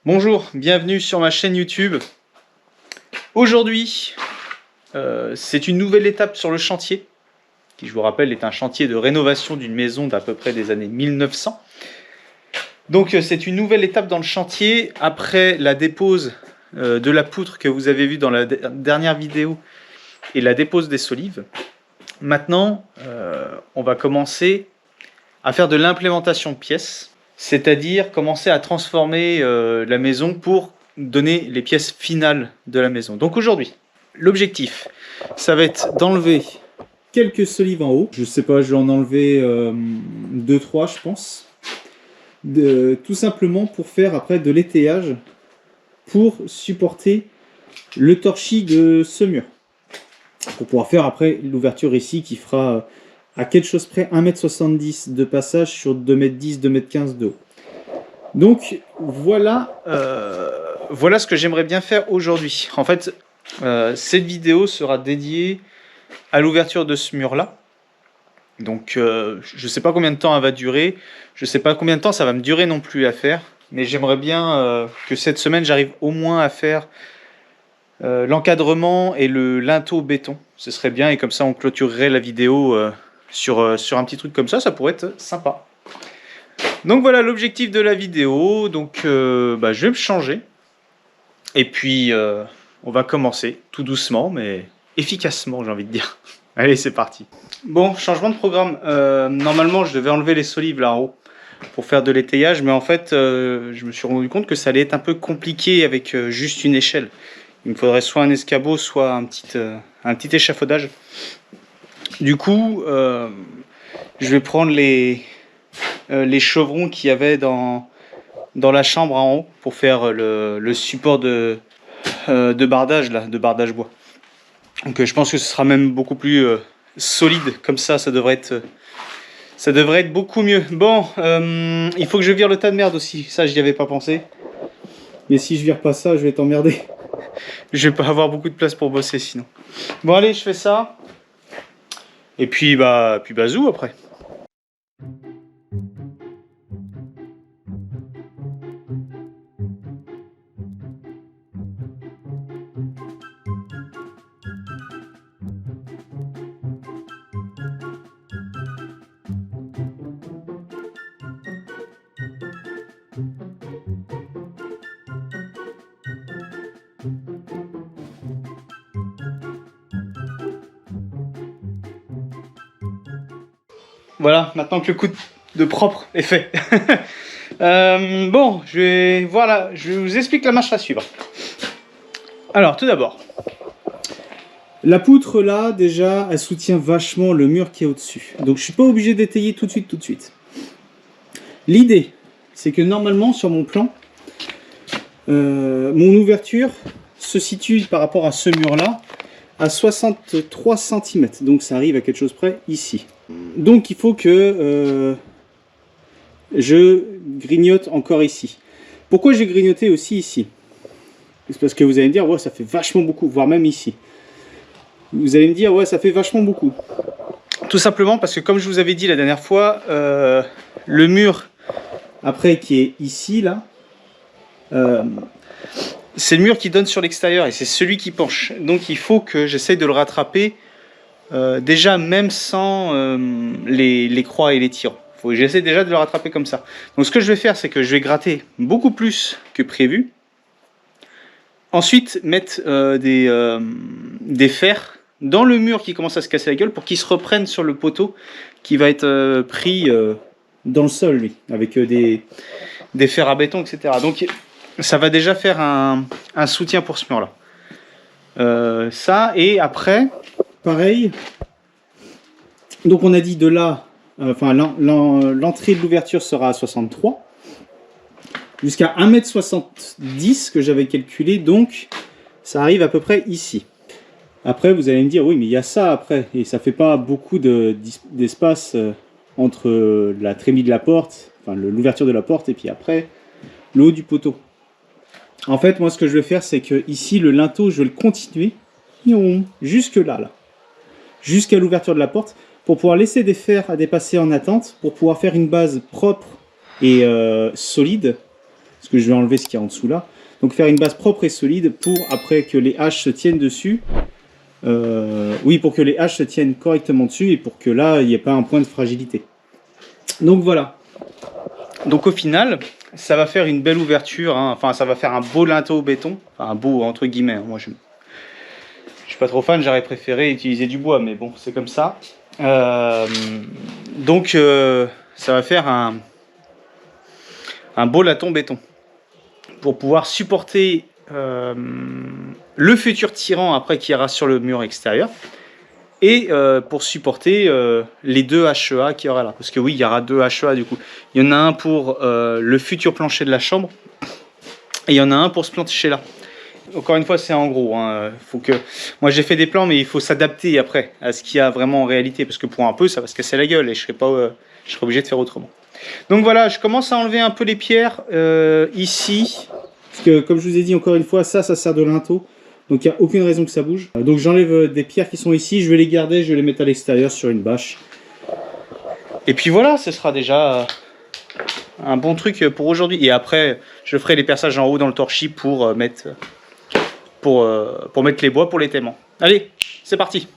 Bonjour, bienvenue sur ma chaîne YouTube. Aujourd'hui, c'est une nouvelle étape sur le chantier, qui je vous rappelle est un chantier de rénovation d'une maison d'à peu près des années 1900. Donc c'est une nouvelle étape dans le chantier après la dépose de la poutre que vous avez vue dans la dernière vidéo et la dépose des solives. Maintenant, on va commencer à faire de l'implémentation de pièces. C'est-à-dire commencer à transformer la maison pour donner les pièces finales de la maison. Donc aujourd'hui, l'objectif, ça va être d'enlever quelques solives en haut. Je sais pas, je vais en enlever 2-3 je pense. Tout simplement pour faire après de l'étayage pour supporter le torchis de ce mur. Pour pouvoir faire après l'ouverture ici qui fera à quelque chose près 1,70 m de passage sur 2,10 m, 2,15 m de haut. Donc voilà, voilà ce que j'aimerais bien faire aujourd'hui. En fait, cette vidéo sera dédiée à l'ouverture de ce mur-là. Donc je ne sais pas combien de temps elle va durer, je ne sais pas combien de temps ça va me durer non plus à faire, mais j'aimerais bien que cette semaine j'arrive au moins à faire l'encadrement et le linteau béton. Ce serait bien et comme ça on clôturerait la vidéo sur un petit truc comme ça pourrait être sympa. Donc voilà l'objectif de la vidéo. Donc je vais me changer et puis on va commencer tout doucement mais efficacement, j'ai envie de dire. Allez, c'est parti. Bon, changement de programme. Normalement je devais enlever les solives là en haut pour faire de l'étayage, mais en fait je me suis rendu compte que ça allait être un peu compliqué avec juste une échelle. Il me faudrait soit un escabeau, soit un petit échafaudage. Du coup, je vais prendre les chevrons qu'il y avait dans la chambre en haut pour faire le support de bardage, là, de bardage bois. Donc je pense que ce sera même beaucoup plus solide, comme ça devrait être beaucoup mieux. Bon, il faut que je vire le tas de merde aussi, ça je n'y avais pas pensé. Mais si je vire pas ça, je vais t'emmerder. Je vais pas avoir beaucoup de place pour bosser sinon. Bon allez, je fais ça. Et puis bazou après. Voilà, maintenant que le coup de propre est fait. Bon, je vous explique la marche à suivre. Alors, tout d'abord, la poutre là, déjà, elle soutient vachement le mur qui est au-dessus. Donc, je suis pas obligé d'étayer tout de suite. L'idée, c'est que normalement, sur mon plan, mon ouverture se situe par rapport à ce mur-là à 63 cm. Donc, ça arrive à quelque chose près ici. Donc il faut que je grignote encore ici. Pourquoi j'ai grignoté aussi ici? C'est parce que vous allez me dire, ouais, ça fait vachement beaucoup, voire même ici. Vous allez me dire, ouais, ça fait vachement beaucoup. Tout simplement parce que comme je vous avais dit la dernière fois, le mur, après qui est ici, là, c'est le mur qui donne sur l'extérieur et c'est celui qui penche. Donc il faut que j'essaye de le rattraper. Déjà même sans les croix et les tirants. J'essaie déjà de le rattraper comme ça. Donc ce que je vais faire, c'est que je vais gratter beaucoup plus que prévu. Ensuite mettre des fers dans le mur qui commence à se casser la gueule pour qu'il se reprenne sur le poteau qui va être pris dans le sol, lui, avec des fers à béton, etc. Donc ça va déjà faire un soutien pour ce mur là. Ça, et après pareil, donc on a dit de là, l'entrée de l'ouverture sera à 63, jusqu'à 1,70 m que j'avais calculé, donc ça arrive à peu près ici. Après vous allez me dire, oui mais il y a ça après, et ça fait pas beaucoup d'espace entre la trémie de la porte, enfin l'ouverture de la porte, et puis après le haut du poteau. En fait moi ce que je vais faire, c'est que ici le linteau, je vais le continuer jusque là. Jusqu'à l'ouverture de la porte, pour pouvoir laisser des fers à dépasser en attente, pour pouvoir faire une base propre et solide parce que je vais enlever ce qu'il y a en dessous là. Donc faire une base propre et solide pour après que les haches se tiennent dessus. Oui, pour que les haches se tiennent correctement dessus et pour que là, il n'y ait pas un point de fragilité. Donc voilà. Donc au final, ça va faire une belle ouverture, hein. Enfin ça va faire un beau linteau au béton, enfin un beau entre guillemets, hein. Moi je suis pas trop fan, j'aurais préféré utiliser du bois, mais bon c'est comme ça. Donc ça va faire un beau laton béton pour pouvoir supporter le futur tyran après qui ira sur le mur extérieur. Et pour supporter les deux HEA qu'il y aura là. Parce que oui, il y aura deux HEA du coup. Il y en a un pour le futur plancher de la chambre. Et il y en a un pour ce plancher-là. Encore une fois, c'est en gros. Hein. Faut que... Moi, j'ai fait des plans, mais il faut s'adapter après à ce qu'il y a vraiment en réalité. Parce que pour un peu, ça va se casser la gueule. Et je serais obligé de faire autrement. Donc voilà, je commence à enlever un peu les pierres ici. Parce que comme je vous ai dit encore une fois, ça sert de linteau. Donc il n'y a aucune raison que ça bouge. Donc j'enlève des pierres qui sont ici, je vais les garder, je vais les mettre à l'extérieur sur une bâche. Et puis voilà, ce sera déjà un bon truc pour aujourd'hui. Et après, je ferai les perçages en haut dans le torchis pour mettre les bois pour l'étaiement. Allez, c'est parti!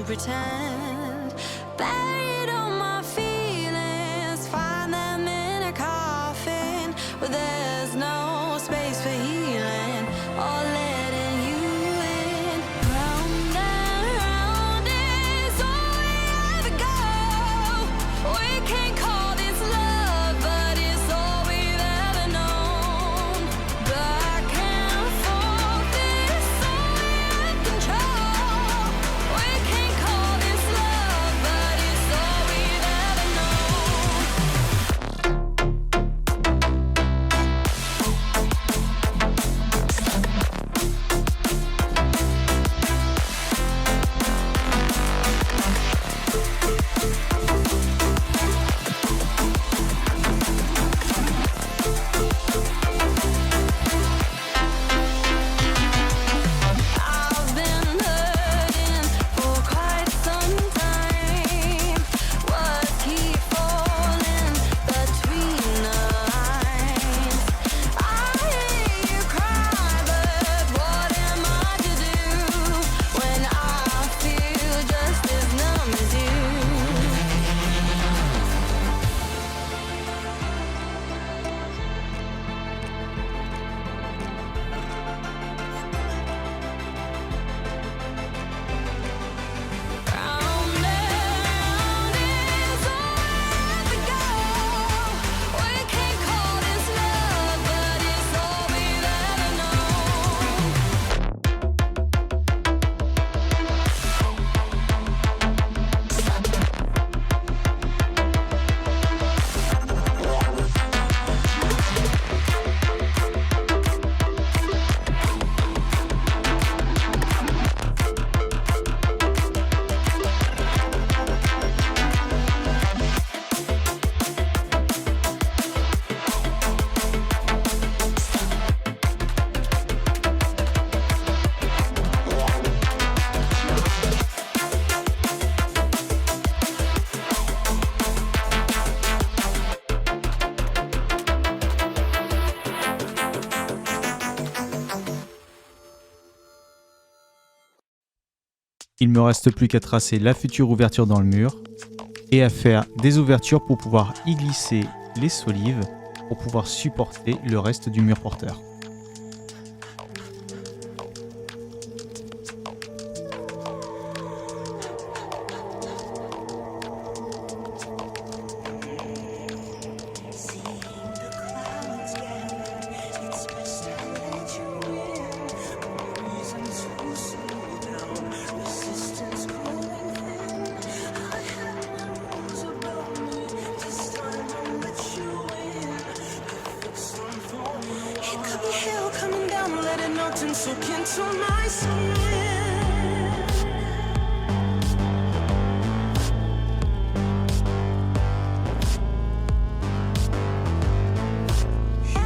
Pretend, buried all my feelings, find them in a coffin where there's no space for healing or letting you in. Round and round is all we ever go. We can't call this love, but it's all we've ever known. Back and forth is all we have control. We can't call this love, but it's all we've ever known. I've been hurting for quite some time. Words keep falling between the lines. I hear you cry, but what am I to do when I feel just as numb as you? Round and round is all we ever go. We can't call this love, but it's all we've ever known. Il me reste plus qu'à tracer la future ouverture dans le mur et à faire des ouvertures pour pouvoir y glisser les solives pour pouvoir supporter le reste du mur porteur. It could be hell coming down, let it melt and soak into my skin. You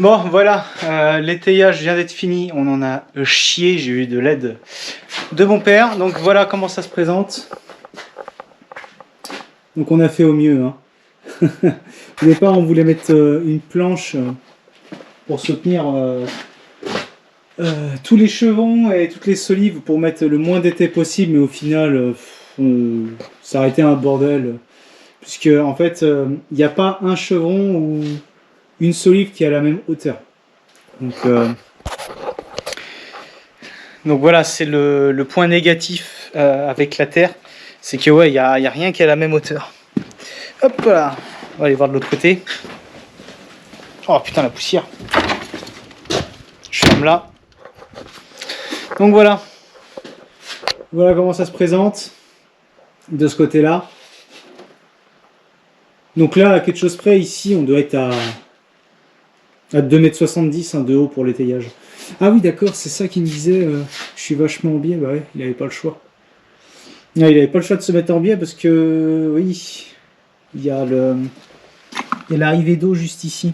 Bon, voilà, l'étayage vient d'être fini. On en a chié. J'ai eu de l'aide de mon père. Donc voilà comment ça se présente. Donc on a fait au mieux. Hein. Au départ, on voulait mettre une planche pour soutenir tous les chevrons et toutes les solives pour mettre le moins d'étais possible. Mais au final, ça a été un bordel. Puisque en fait, il n'y a pas un chevron ou une solive qui a la même hauteur. Donc voilà, c'est le point négatif avec la terre. C'est que ouais, il y a rien qui est à la même hauteur. Hop là, on va aller voir de l'autre côté. Oh putain, la poussière. Je ferme là. Donc voilà. Voilà comment ça se présente de ce côté-là. Donc là, à quelque chose près, ici, on doit être à 2,70 m de haut pour l'étayage. Ah oui, d'accord, c'est ça qu'il me disait. Je suis vachement en biais. Bah ouais, il n'avait pas le choix. Non, il n'avait pas le choix de se mettre en biais parce que, oui, il y a l'arrivée d'eau juste ici.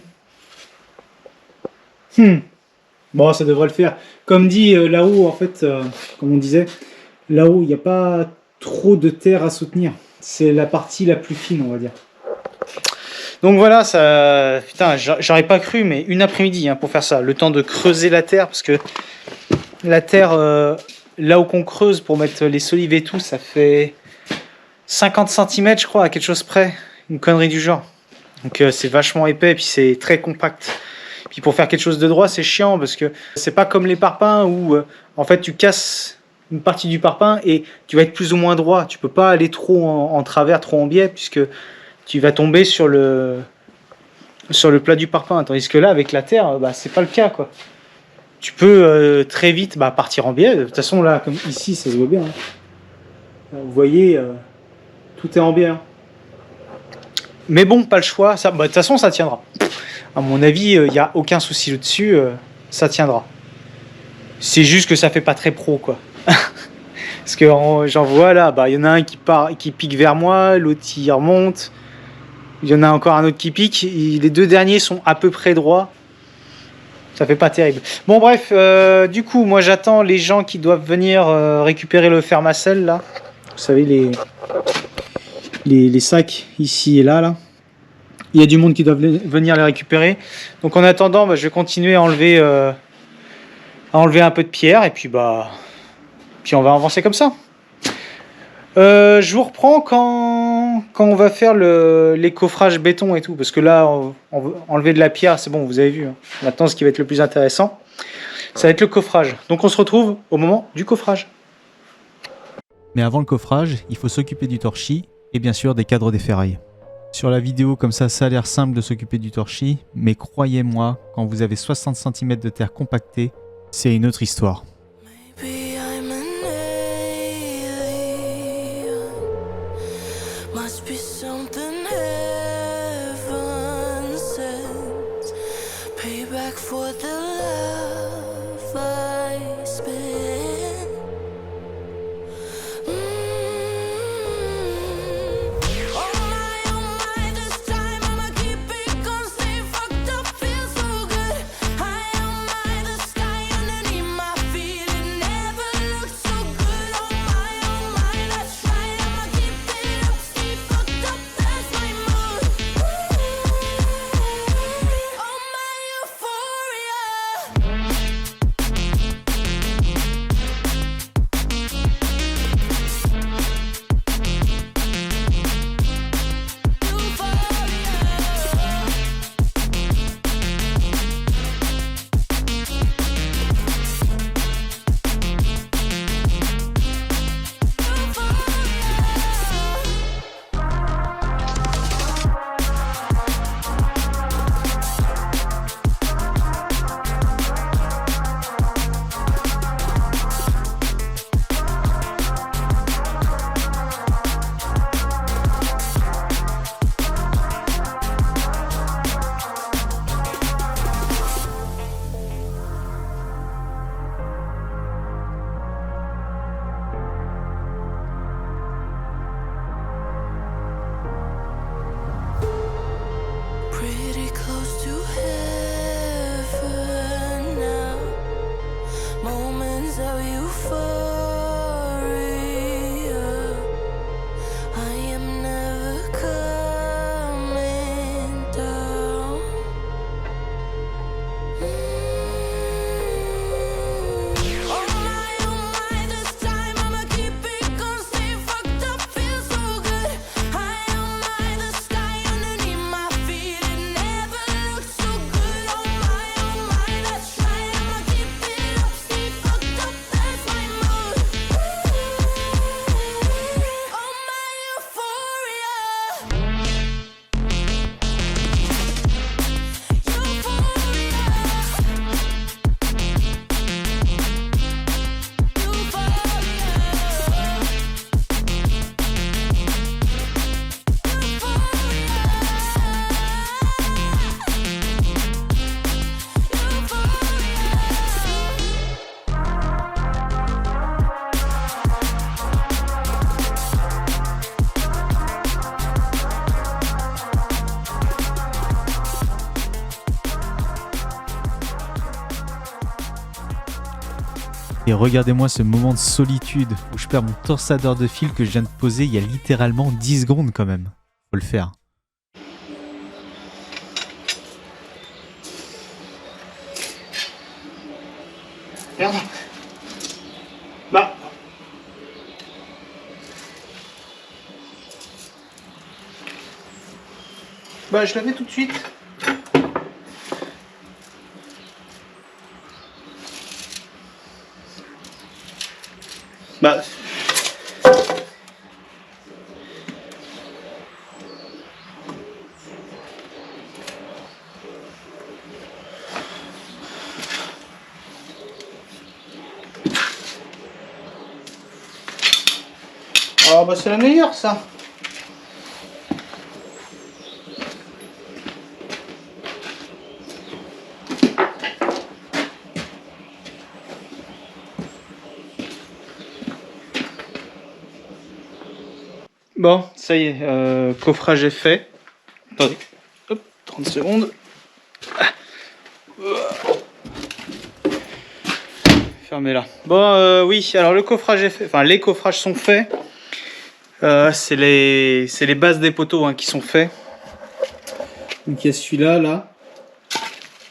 Bon, ça devrait le faire. Comme dit là-haut, en fait, comme on disait, là-haut, il n'y a pas trop de terre à soutenir. C'est la partie la plus fine, on va dire. Donc voilà, ça, putain, j'aurais pas cru, mais une après-midi pour faire ça. Le temps de creuser la terre, parce que la terre, là où qu'on creuse pour mettre les solives et tout, ça fait 50 cm, je crois, à quelque chose près. Une connerie du genre. Donc c'est vachement épais, et puis c'est très compact. Puis pour faire quelque chose de droit, c'est chiant, parce que c'est pas comme les parpaings où, en fait, tu casses une partie du parpaing et tu vas être plus ou moins droit. Tu peux pas aller trop en travers, trop en biais, puisque tu vas tomber sur le plat du parpaing. Tandis que là, avec la terre, c'est pas le cas, quoi. Tu peux très vite partir en biais. De toute façon, là, comme ici, ça se voit bien. Hein. Vous voyez, tout est en biais. Hein. Mais bon, pas le choix. De toute façon, ça tiendra. À mon avis, il n'y a aucun souci là-dessus. Ça tiendra. C'est juste que ça fait pas très pro, quoi. Parce que j'en vois là, il y en a un qui pique vers moi, l'autre il remonte. Il y en a encore un autre qui pique. Les deux derniers sont à peu près droits. Ça fait pas terrible. Bon bref, du coup, moi j'attends les gens qui doivent venir récupérer le Fermacell là. Vous savez les sacs ici et là. Il y a du monde qui doit venir les récupérer. Donc en attendant, je vais continuer à enlever un peu de pierre et puis on va avancer comme ça. Je vous reprends quand on va faire les coffrages béton et tout, parce que là, on va enlever de la pierre, c'est bon, vous avez vu. Hein. Maintenant, ce qui va être le plus intéressant, ça va être le coffrage. Donc on se retrouve au moment du coffrage. Mais avant le coffrage, il faut s'occuper du torchis et bien sûr des cadres des ferrailles. Sur la vidéo, comme ça a l'air simple de s'occuper du torchis, mais croyez-moi, quand vous avez 60 cm de terre compactée, c'est une autre histoire. Maybe I'm an alien. Must be something heaven sent. Payback for the love I spent. Oh my, this time I'ma keep it gonna stay fucked up, feel so good. High on my, the sky underneath my feet, it never looked so good. Oh my, that's right, I'ma keep it up, stay fucked up, that's my mood. Oh my euphoria. Et regardez-moi ce moment de solitude où je perds mon torsadeur de fil que je viens de poser il y a littéralement 10 secondes quand même. Faut le faire. Merde. Bah. Bah, je la mets tout de suite. Bah. Ah bah c'est la meilleure ça. Bon, ça y est, coffrage est fait. Attendez, hop, 30 secondes. Fermez-la. Bon, oui, alors le coffrage est fait. Enfin, les coffrages sont faits. C'est les bases des poteaux hein, qui sont faits. Donc il y a celui-là, là,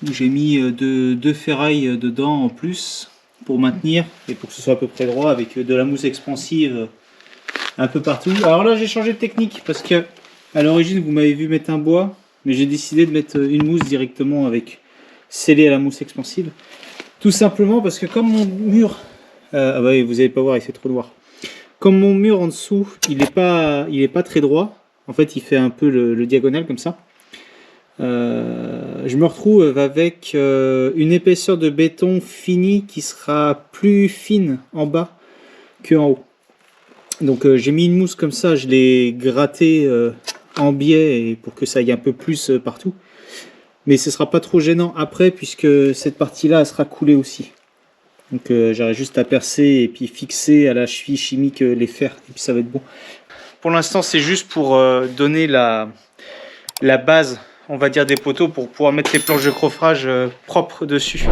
où j'ai mis deux ferrailles dedans en plus pour maintenir et pour que ce soit à peu près droit avec de la mousse expansive un peu partout. Alors là j'ai changé de technique parce que à l'origine vous m'avez vu mettre un bois, mais j'ai décidé de mettre une mousse directement avec scellée à la mousse expansive. Tout simplement parce que comme mon mur, ah bah vous n'allez pas voir, il fait trop noir. Comme mon mur en dessous, il est pas très droit. En fait, il fait un peu le diagonal comme ça. Je me retrouve avec une épaisseur de béton fini qui sera plus fine en bas que en haut. Donc j'ai mis une mousse comme ça, je l'ai gratté en biais et pour que ça aille un peu plus partout. Mais ce sera pas trop gênant après puisque cette partie-là elle sera coulée aussi. Donc j'aurai juste à percer et puis fixer à la cheville chimique les fers et puis ça va être bon. Pour l'instant, c'est juste pour donner la base, on va dire, des poteaux pour pouvoir mettre les planches de coffrage propres dessus,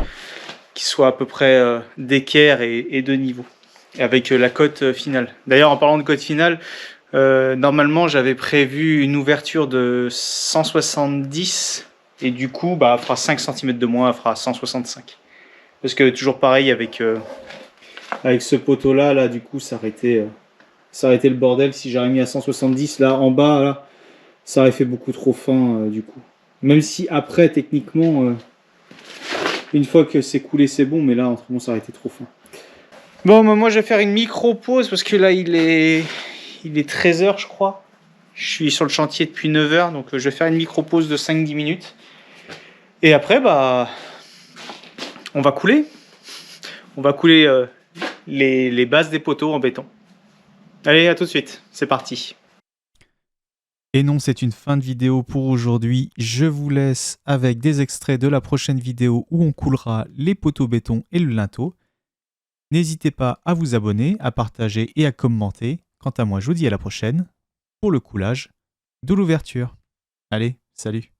qui soient à peu près d'équerre et de niveau, avec la cote finale. D'ailleurs, en parlant de cote finale, normalement, j'avais prévu une ouverture de 170 et du coup, bah, elle fera 5 cm de moins, elle fera 165. Parce que toujours pareil avec ce poteau là du coup ça aurait été le bordel si j'aurais mis à 170 là en bas là, ça aurait fait beaucoup trop fin du coup. Même si après techniquement une fois que c'est coulé c'est bon, mais là autrement ça aurait été trop fin. Bon, moi je vais faire une micro pause parce que là il est 13h je crois. Je suis sur le chantier depuis 9h, donc je vais faire une micro pause de 5-10 minutes. Et après bah on va couler. On va couler les bases des poteaux en béton. Allez, à tout de suite, c'est parti. Et non, c'est une fin de vidéo pour aujourd'hui. Je vous laisse avec des extraits de la prochaine vidéo où on coulera les poteaux béton et le linteau. N'hésitez pas à vous abonner, à partager et à commenter. Quant à moi, je vous dis à la prochaine pour le coulage de l'ouverture. Allez, salut!